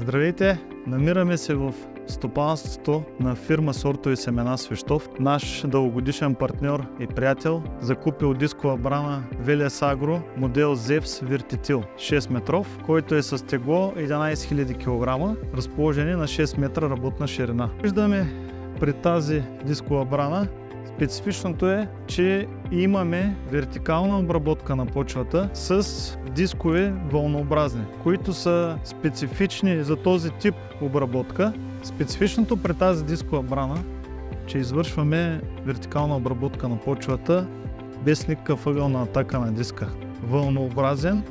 Здравейте! Намираме се в стопанството на фирма Сортови семена Свищов. Наш дългогодишен партньор и приятел закупил дискова брана Велес Агро модел Zevs Vertitil 6 метров, който е с тегло 11 000 кг, разположени на 6 метра работна ширина. Виждаме при тази дискова брана специфичното е, че имаме вертикална обработка на почвата с дискове вълнообразни, които са специфични за този тип обработка. Специфичното при тази дискова брана, че извършваме вертикална обработка на почвата без никакъв ъгъл на атака на диска. Вълнообразен,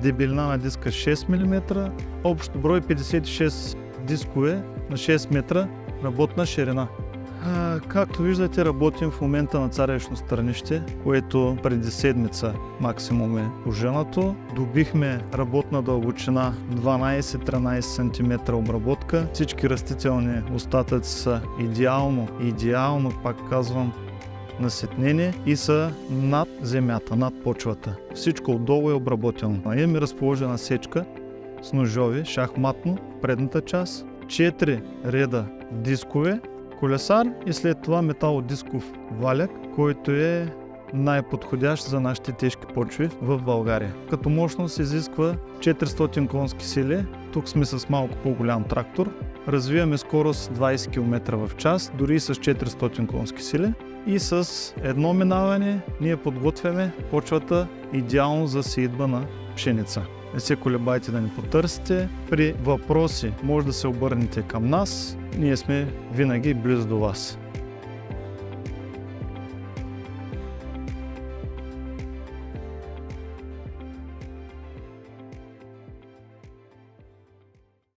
дебелина на диска 6 мм, общо брой 56 дискове на 6 метра работна ширина. Както виждате, работим в момента на царевично стърнище, което преди седмица максимум е пожънато. Добихме работна дълбочина 12-13 см обработка. Всички растителни остатъци са идеално, пак казвам, наситнени и са над земята, над почвата. Всичко отдолу е обработено. Имаме разположена сечка с ножови, шахматно в предната част, 4 реда дискове, колесар и след това металодисков валяк, който е най-подходящ за нашите тежки почви в България. Като мощност изисква 400 конски сили, тук сме с малко по-голям трактор. Развиваме скорост 20 км в час, дори и с 400 конски сили. И с едно минаване ние подготвяме почвата идеално за сеитба на пшеница. Не се колебайте да ни потърсите. При въпроси може да се обърнете към нас. Ние сме винаги близо до вас.